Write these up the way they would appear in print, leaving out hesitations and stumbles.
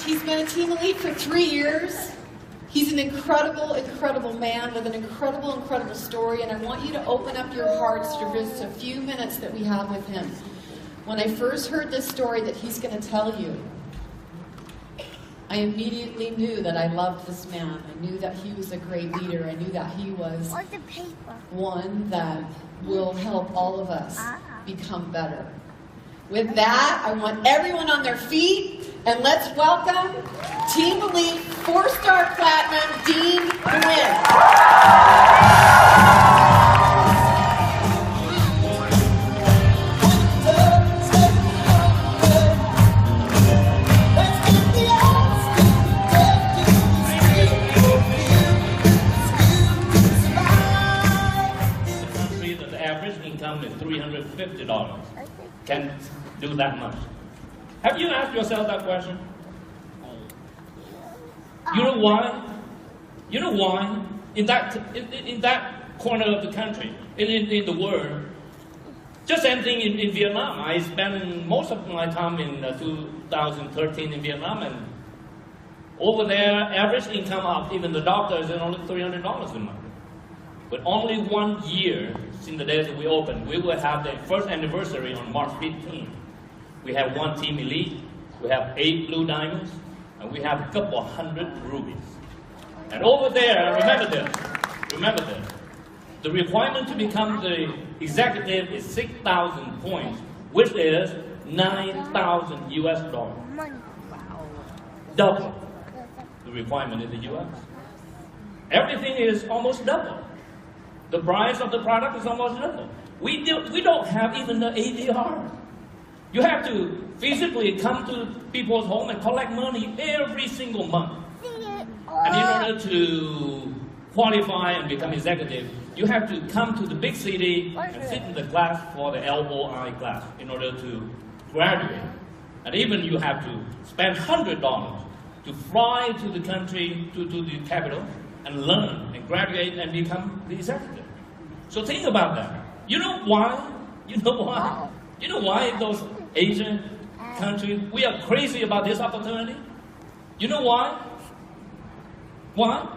He's been a team elite for 3 years. He's an incredible, incredible man with an incredible, incredible story, and I want you to open up your hearts to just a few minutes that we have with him. When I first heard this story that he's going to tell you, I immediately knew that I loved this man. I knew that he was a great leader. I knew that he was one that will help all of us become better. With that, I want everyone on their feet, and let's welcome Team Elite 4-star Platinum, Dean Nguyen. Is $350. Can do that much. Have you asked yourself that question? You know why? You know why? In that corner of the country, in the world, just same thing in Vietnam. I spent most of my time in 2013 in Vietnam, and over there, average income of even the doctors is only $300 a month. But only 1 year since the day that we opened, we will have the first anniversary on March 15th. We have 1 team elite, we have 8 blue diamonds, and we have a couple hundred rubies. And over there, remember this, the requirement to become the executive is 6,000 points, which is 9,000 US dollars. Double the requirement in the US. Everything is almost double. The price of the product is almost double. We don't have even the ADR. You have to physically come to people's home and collect money every single month. And in order to qualify and become executive, you have to come to the big city and sit in the class for the LOI class in order to graduate. And even you have to spend $100 to fly to the country, to the capital, and learn and graduate and become the executive. So think about that. You know why? You know why? You know why those Asian countries, we are crazy about this opportunity? You know why? Why?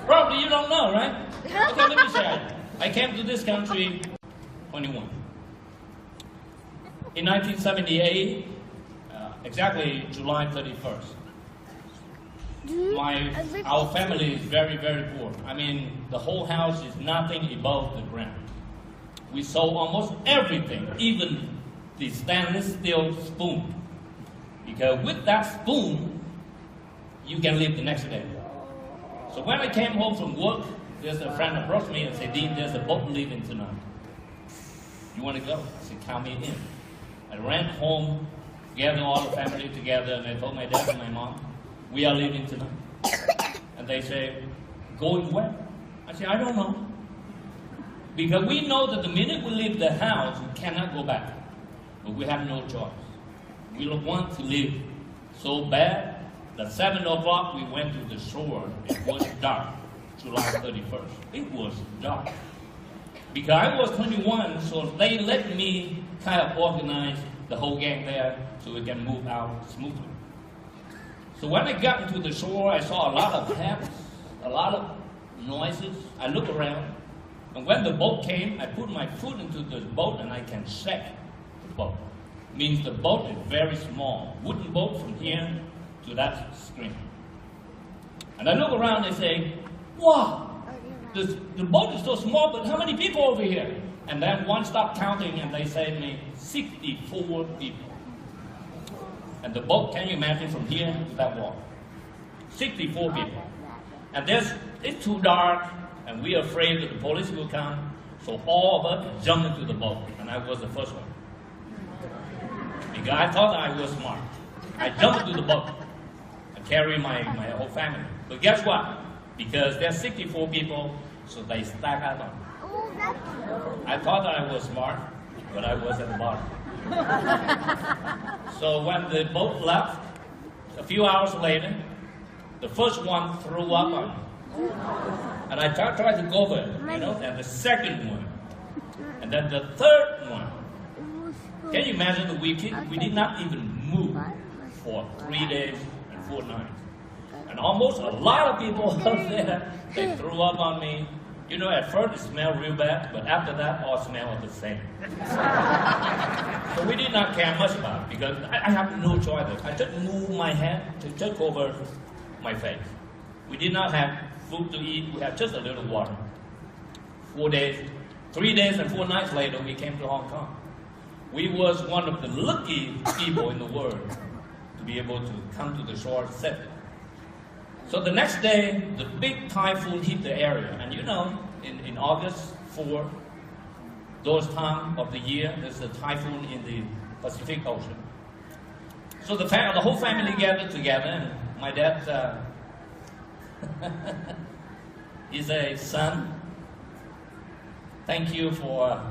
Probably you don't know, right? Okay, let me share. I came to this country 21. In 1978, exactly July 31st. Our family is very, very poor. I mean, the whole house is nothing above the ground. We sold almost everything, even the stainless steel spoon. Because with that spoon, you can live the next day. So when I came home from work, there's a friend approached me and said, "Dean, there's a boat leaving tonight. You want to go?" I said, "Count me in." I ran home, gathered all the family together, and I told my dad and my mom, "We are leaving tonight." And they say, "Going where?" I say, "I don't know." Because we know that the minute we leave the house, we cannot go back. But we have no choice. We don't want to live so bad that 7 o'clock we went to the shore. It was dark, July 31st. It was dark. Because I was 21, so they let me kind of organize the whole gang there so we can move out smoothly. So when I got into the shore, I saw a lot of hats, a lot of noises. I looked around, and when the boat came, I put my foot into the boat and I can shake the boat. Means the boat is very small, wooden boat from here to that screen. And I look around and say, "Wow, the boat is so small, but how many people over here?" And then one stopped counting and they say to me, 64 people. And the boat, can you imagine from here to that wall? 64 people. And it's too dark, and we're afraid that the police will come, so all of us jumped into the boat, and I was the first one. Because I thought I was smart. I jumped into the boat and carried my whole family. But guess what? Because there's 64 people, so they stack up on me. I thought I was smart, but I was at the bottom. So when the boat left, a few hours later, the first one threw up on me. And I tried to go over it, and the second one. And then the third one. Can you imagine that we did not even move for 3 days and 4 nights. And almost a lot of people up there, they threw up on me. You know, at first it smelled real bad, but after that, all smelled the same. So we did not care much about it because I have no choice. I just moved my hand to just cover my face. We did not have food to eat. We had just a little water. 4 days, 3 days and 4 nights later, we came to Hong Kong. We was one of the lucky people in the world to be able to come to the shore safely. So the next day, the big typhoon hit the area. And you know, in August 4, those time of the year, there's a typhoon in the Pacific Ocean. So the whole family gathered together, and my dad, he said, "Son, thank you for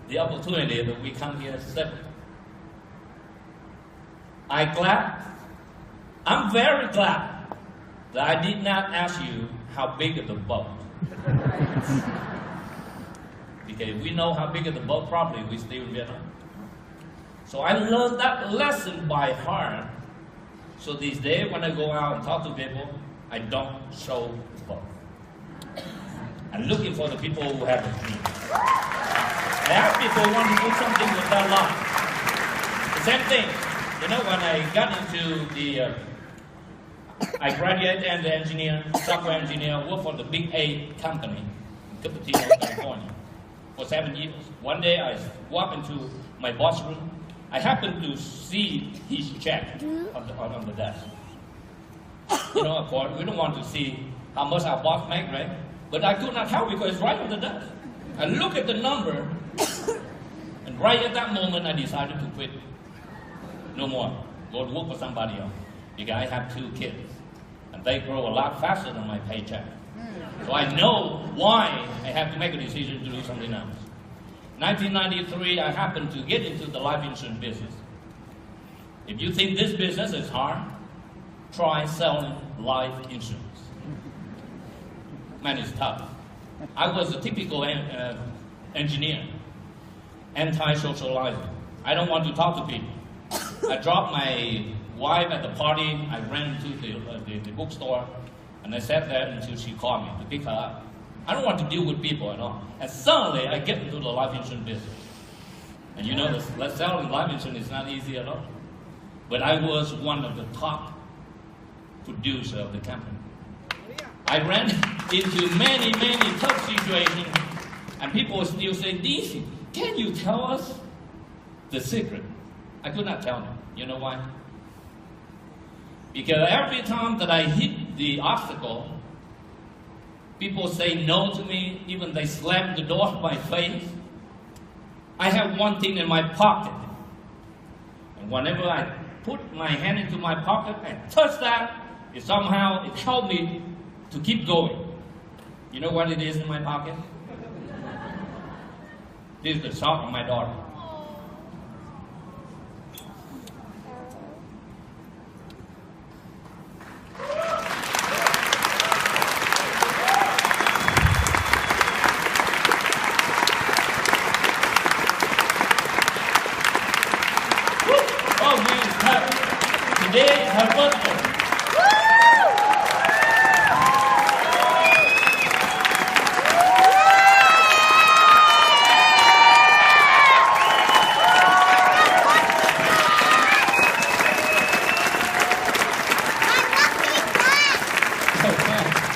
the opportunity that we come here safely. I'm very glad that I did not ask you how big is the boat. Because we know how big is the boat, probably we still in Vietnam. So I learned that lesson by heart. So these days when I go out and talk to people, I don't show the boat. I'm looking for the people who have a dream. I ask people who want to do something with their life. The same thing. You know, when I got into I graduated as an engineer, software engineer, worked for the big A company in Cupertino, California, for 7 years. One day I walked into my boss room. I happened to see his check on the desk. You know, of course, we don't want to see how much our boss makes, right? But I could not help because it's right on the desk. I look at the number, and right at that moment I decided to quit. No more. Go to work for somebody else. Because I have 2 kids. And they grow a lot faster than my paycheck. So I know why I have to make a decision to do something else. 1993, I happened to get into the life insurance business. If you think this business is hard, try selling life insurance. Man, it's tough. I was a typical engineer, anti-socializer. I don't want to talk to people. I dropped my wife at the party. I ran to the bookstore, and I sat there until she called me to pick her up. I don't want to deal with people at all. And suddenly, I get into the life insurance business. And you know, selling life insurance is not easy at all. But I was one of the top producers of the company. I ran into many, many tough situations, and people still say, "DC, can you tell us the secret?" I could not tell them. You know why? Because every time that I hit the obstacle, people say no to me, even they slam the door in my face. I have one thing in my pocket. And whenever I put my hand into my pocket and touch that, it helped me to keep going. You know what it is in my pocket? This is the sock of my daughter. Today is her birthday.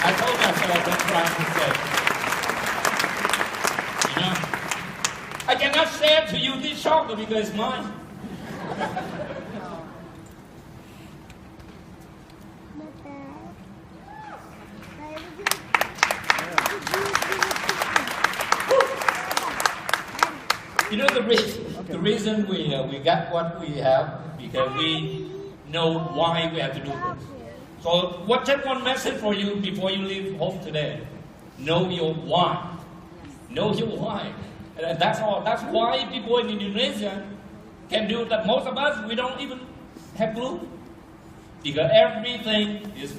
I told myself that's what I would say. You know, I cannot share to you this chocolate because it's mine. You know the reason we got what we have because we know why we have to do this. So just one message for you before you leave home today. Know your why. Know your why. And that's all. That's why people in Indonesia can do that. Most of us, we don't even have clue. Because everything is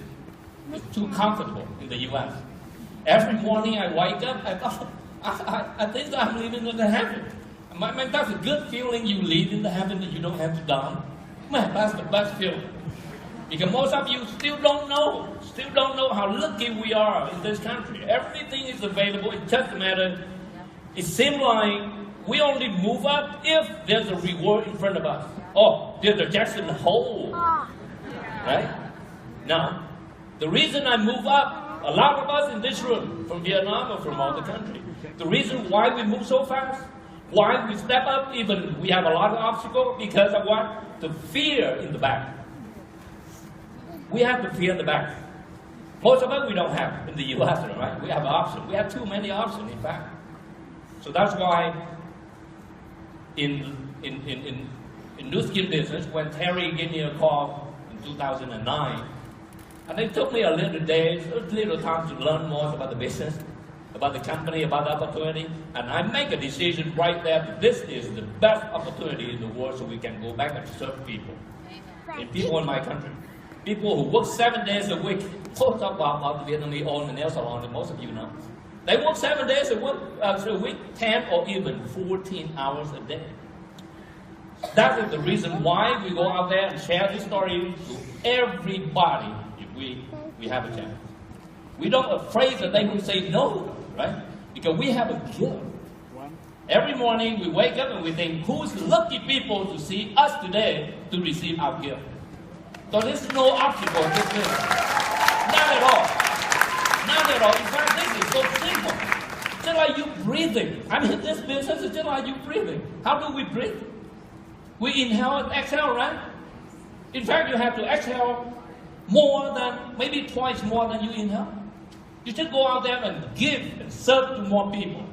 too comfortable in the U.S. Every morning I wake up, I thought, I think I'm living in heaven. Man, that's a good feeling you live in the heaven that you don't have to die. Man, that's the best feeling. Because most of you still don't know how lucky we are in this country. Everything is available. It doesn't matter. It seems like we only move up if there's a reward in front of us. Oh, there's a Jackson Hole. Right? Now, the reason I move up, a lot of us in this room, from Vietnam or from other countries, the reason why we move so fast, why we step up, even we have a lot of obstacles, because of what? The fear in the back. We have the fear in the back. Most of us we don't have in the U.S., right? We have options. We have too many options, in fact. So that's why in new skin business, when Terry gave me a call in 2009, and it took me a little time to learn more about the business, about the company, about the opportunity, and I make a decision right there that this is the best opportunity in the world so we can go back and serve people. And people in my country. People who work 7 days a week. Most of the Vietnamese own a nail salon, and most of you know. They work 7 days a week, 10 or even 14 hours a day. That is the reason why we go out there and share this story to everybody if we have a chance. We don't afraid that they will say no, right? Because we have a gift. Every morning we wake up and we think, who's lucky people to see us today to receive our gift? So there's no obstacle in this business. Not at all. Not at all. In fact, this is so simple. Just like you breathing. I mean, this business is just like you breathing. How do we breathe? We inhale and exhale, right? In fact, you have to exhale more than, maybe twice more than you inhale. You just go out there and give and serve to more people.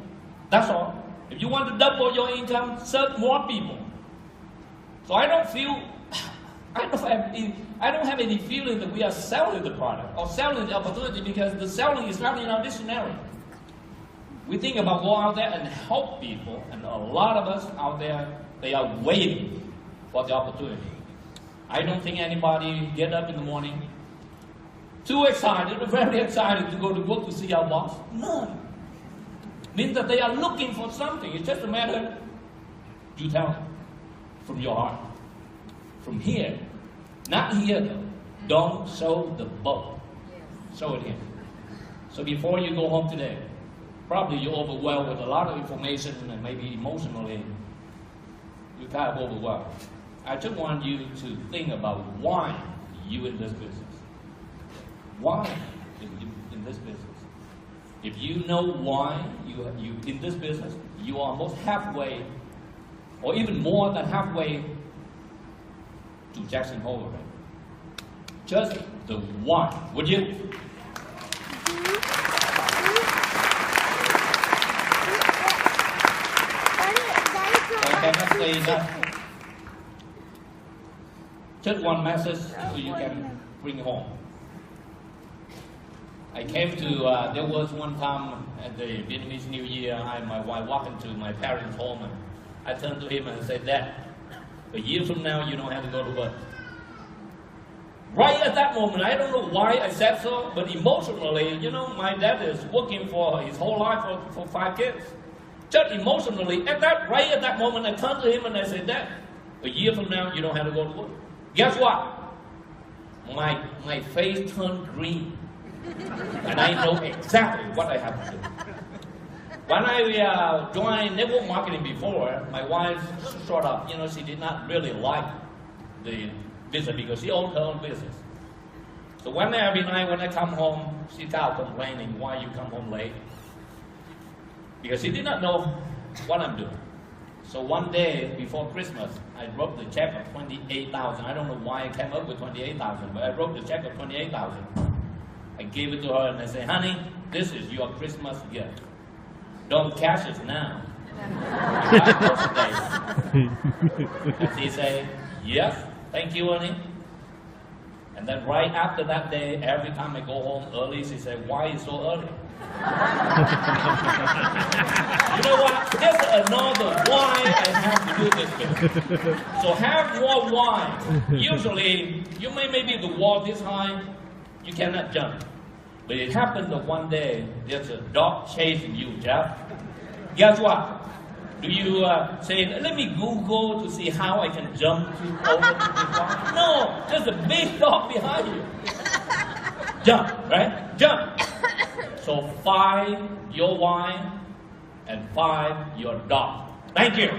That's all. If you want to double your income, serve more people. So I don't have any feeling that we are selling the product or selling the opportunity, because the selling is not in our dictionary. We think about go out there and help people, and a lot of us out there, they are waiting for the opportunity. I don't think anybody get up in the morning too excited or very excited to go to work to see our boss. None. Means that they are looking for something. It's just a matter, you tell them from your heart. From here. Not here though. Don't show the boat. Show it here. So before you go home today, probably you're overwhelmed with a lot of information and maybe emotionally you're kind of overwhelmed. I just want you to think about why you in this business. Why in this business? If you know why you in this business, you are almost halfway, or even more than halfway to Jackson Hole already. Just the why, would you? I cannot say that. Just one message so you can bring home. I came to, there was one time at the Vietnamese New Year, my wife walked into my parents' home and I turned to him and said, Dad, a year from now you don't have to go to work. Right at that moment, I don't know why I said so, but emotionally, you know, my dad is working for his whole life for 5 kids. Just emotionally, right at that moment, I turned to him and I said, Dad, a year from now you don't have to go to work. Guess what? My face turned green. And I know exactly what I have to do. When I joined network marketing before, my wife sort of, you know, she did not really like the business because she owned her own business. So every night when I come home, she started complaining, why you come home late? Because she did not know what I'm doing. So one day before Christmas, I wrote the check of $28,000. I don't know why I came up with $28,000, but I wrote the check of $28,000. I gave it to her and I said, honey, this is your Christmas gift. Don't cash it now. And she said, yes, thank you, honey. And then right after that day, every time I go home early, she said, why are you so early? You know what? There's another why I have to do this business. So have more why. Usually, you maybe the wall this high, you cannot jump. But it happened that one day, there's a dog chasing you, Jeff. Guess what? Do you say, let me Google to see how I can jump over the big dog? No, just a big dog behind you. Jump, right? Jump. So 5 your wife and 5 your dog. Thank you.